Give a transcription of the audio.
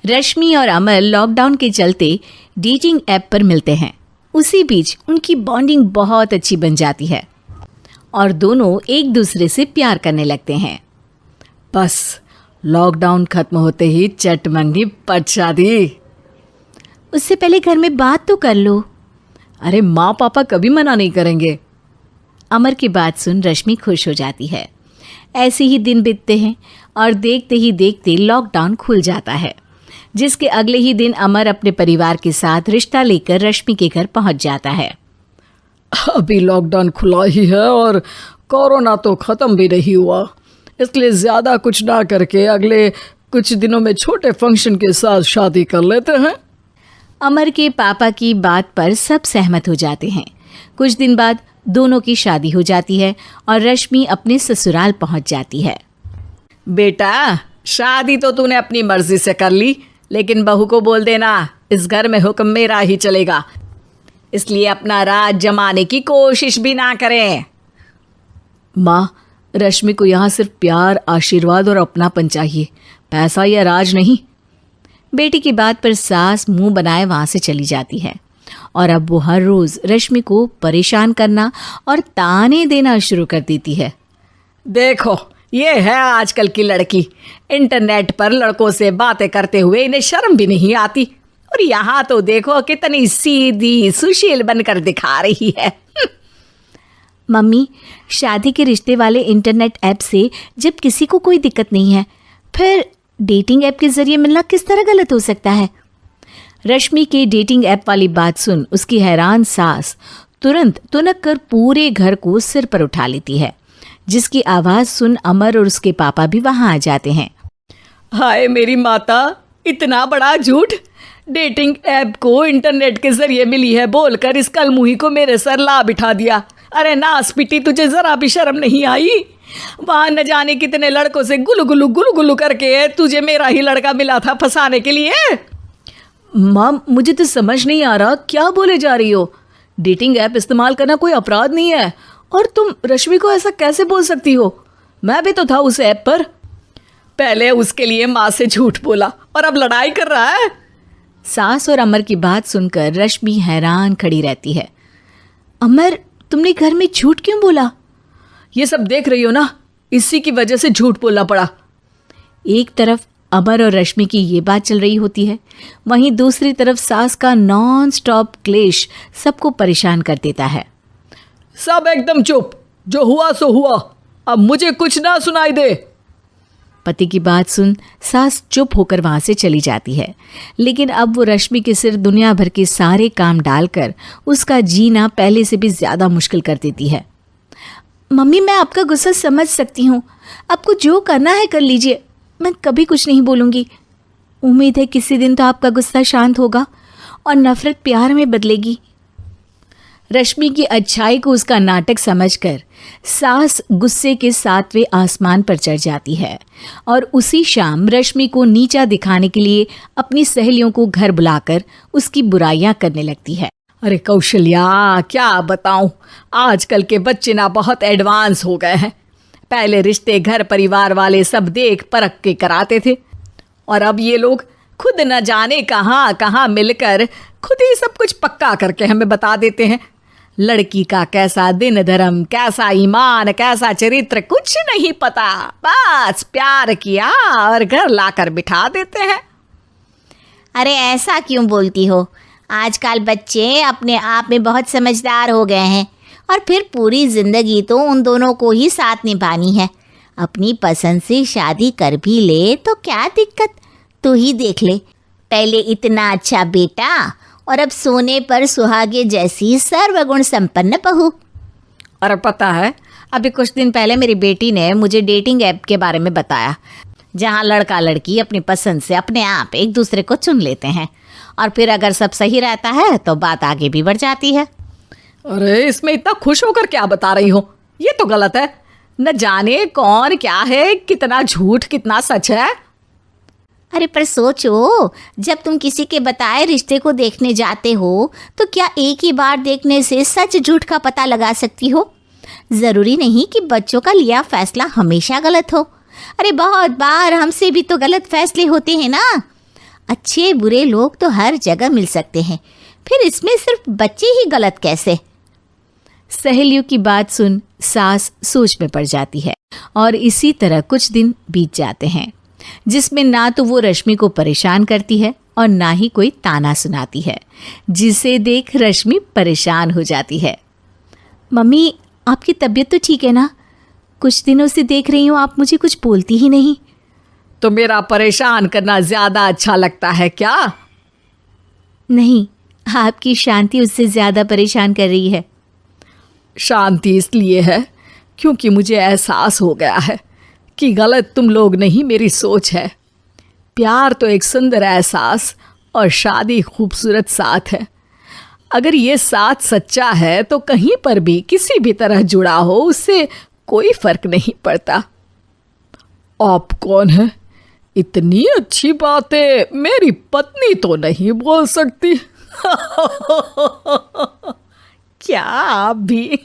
रश्मि और अमर लॉकडाउन के चलते डेटिंग ऐप पर मिलते हैं। उसी बीच उनकी बॉन्डिंग बहुत अच्छी बन जाती है और दोनों एक दूसरे से प्यार करने लगते हैं। बस लॉकडाउन खत्म होते ही चट मंगनी पट शादी। उससे पहले घर में बात तो कर लो। अरे माँ पापा कभी मना नहीं करेंगे। अमर की बात सुन रश्मि खुश हो जाती है। ऐसे ही दिन बीतते हैं और देखते ही देखते लॉकडाउन खुल जाता है, जिसके अगले ही दिन अमर अपने परिवार के साथ रिश्ता लेकर रश्मि के घर पहुंच जाता है। अभी लॉकडाउन खुला ही है और कोरोना तो ख़त्म भी नहीं हुआ, इसलिए ज़्यादा कुछ ना करके अगले कुछ दिनों में छोटे फंक्शन के साथ शादी कर लेते हैं। अमर के पापा की बात पर सब सहमत हो जाते हैं। कुछ दिन बाद दोनों की शादी हो जाती है और रश्मि अपने ससुराल पहुंच जाती है। बेटा, शादी तो तूने अपनी मर्जी से कर ली, लेकिन बहू को बोल देना इस घर में हुक्म मेरा ही चलेगा, इसलिए अपना राज जमाने की कोशिश भी ना करें। माँ, रश्मि को यहाँ सिर्फ प्यार, आशीर्वाद और अपनापन चाहिए, पैसा या राज नहीं। बेटी की बात पर सास मुंह बनाए वहाँ से चली जाती है और अब वो हर रोज़ रश्मि को परेशान करना और ताने देना शुरू कर देती है। देखो, ये है आजकल की लड़की, इंटरनेट पर लड़कों से बातें करते हुए इन्हें शर्म भी नहीं आती, और यहाँ तो देखो कितनी सीधी सुशील बनकर दिखा रही है। मम्मी, शादी के रिश्ते वाले इंटरनेट ऐप से जब किसी को कोई दिक्कत नहीं है, फिर डेटिंग ऐप के जरिए मिलना किस तरह गलत हो सकता है? रश्मि के डेटिंग ऐप वाली बात सुन उसकी हैरान सास तुरंत तुनक कर पूरे घर को सिर पर उठा लेती है, जिसकी आवाज़ सुन अमर और उसके पापा भी वहाँ आ जाते हैं। हाय मेरी माता, इतना बड़ा झूठ! डेटिंग ऐप को इंटरनेट के जरिए मिली है बोलकर इस कलमुही को मेरे सर ला बिठा दिया। अरे नास पिटी, तुझे जरा भी शर्म नहीं आई? वहाँ न जाने कितने लड़कों से गुलू गुलू करके तुझे मेरा ही लड़का मिला था फंसाने के लिए। माँ, मुझे तो समझ नहीं आ रहा क्या बोले जा रही हो। डेटिंग ऐप इस्तेमाल करना कोई अपराध नहीं है, और तुम रश्मि को ऐसा कैसे बोल सकती हो? मैं भी तो था उस ऐप पर। पहले उसके लिए माँ से झूठ बोला और अब लड़ाई कर रहा है। सास और अमर की बात सुनकर रश्मि हैरान खड़ी रहती है। अमर, तुमने घर में झूठ क्यों बोला? ये सब देख रही हो ना, इसी की वजह से झूठ बोलना पड़ा। एक तरफ अमर और रश्मि की ये बात चल रही होती है, वहीं दूसरी तरफ सास का नॉन स्टॉप क्लेश सबको परेशान कर देता है। सब एकदम चुप, जो हुआ सो हुआ, अब मुझे कुछ ना सुनाई दे। पति की बात सुन सास चुप होकर वहां से चली जाती है, लेकिन अब वो रश्मि के सिर दुनिया भर के सारे काम डालकर उसका जीना पहले से भी ज्यादा मुश्किल कर देती है। मम्मी, मैं आपका गुस्सा समझ सकती हूँ, आपको जो करना है कर लीजिए, मैं कभी कुछ नहीं बोलूँगी। उम्मीद है किसी दिन तो आपका गुस्सा शांत होगा और नफरत प्यार में बदलेगी। रश्मि की अच्छाई को उसका नाटक समझकर सास गुस्से के 7वें आसमान पर चढ़ जाती है और उसी शाम रश्मि को नीचा दिखाने के लिए अपनी सहेलियों को घर बुलाकर उसकी बुराइयां करने लगती है। अरे कौशल्या, क्या बताऊं, आजकल के बच्चे ना बहुत एडवांस हो गए हैं। पहले रिश्ते घर परिवार वाले सब देख परख के कराते थे, और अब ये लोग खुद न जाने कहाँ कहाँ मिलकर खुद ही सब कुछ पक्का करके हमें बता देते हैं। लड़की का कैसा दिन धर्म, कैसा ईमान, कैसा चरित्र कुछ नहीं पता, बस प्यार किया और घर लाकर बिठा देते हैं। अरे ऐसा क्यों बोलती हो? आजकल बच्चे अपने आप में बहुत समझदार हो गए हैं, और फिर पूरी जिंदगी तो उन दोनों को ही साथ निभानी है। अपनी पसंद से शादी कर भी ले तो क्या दिक्कत, तू ही देख ले, पहले इतना अच्छा बेटा और अब सोने पर सुहागे जैसी सर्वगुण संपन्न बहू। और पता है, अभी कुछ दिन पहले मेरी बेटी ने मुझे डेटिंग ऐप के बारे में बताया, जहाँ लड़का लड़की अपनी पसंद से अपने आप एक दूसरे को चुन लेते हैं, और फिर अगर सब सही रहता है तो बात आगे भी बढ़ जाती है। अरे इसमें इतना खुश होकर क्या बता रही हो? ये तो गलत है। न जाने कौन क्या है, कितना झूठ कितना सच है। अरे पर सोचो, जब तुम किसी के बताए रिश्ते को देखने जाते हो तो क्या एक ही बार देखने से सच झूठ का पता लगा सकती हो? ज़रूरी नहीं कि बच्चों का लिया फैसला हमेशा गलत हो। अरे बहुत बार हमसे भी तो गलत फैसले होते हैं ना। अच्छे बुरे लोग तो हर जगह मिल सकते हैं, फिर इसमें सिर्फ बच्चे ही गलत कैसे? सहेलियों की बात सुन सास सोच में पड़ जाती है और इसी तरह कुछ दिन बीत जाते हैं, जिसमें ना तो वो रश्मि को परेशान करती है और ना ही कोई ताना सुनाती है, जिसे देख रश्मि परेशान हो जाती है। मम्मी, आपकी तबीयत तो ठीक है ना? कुछ दिनों से देख रही हूँ आप मुझे कुछ बोलती ही नहीं। तो मेरा परेशान करना ज्यादा अच्छा लगता है क्या? नहीं, आपकी शांति उससे ज्यादा परेशान कर रही है। शांति इसलिए है क्योंकि मुझे एहसास हो गया है कि गलत तुम लोग नहीं, मेरी सोच है। प्यार तो एक सुंदर एहसास और शादी खूबसूरत साथ है। अगर ये साथ सच्चा है तो कहीं पर भी किसी भी तरह जुड़ा हो उससे कोई फर्क नहीं पड़ता। आप कौन है? इतनी अच्छी बातें मेरी पत्नी तो नहीं बोल सकती। क्या आप भी?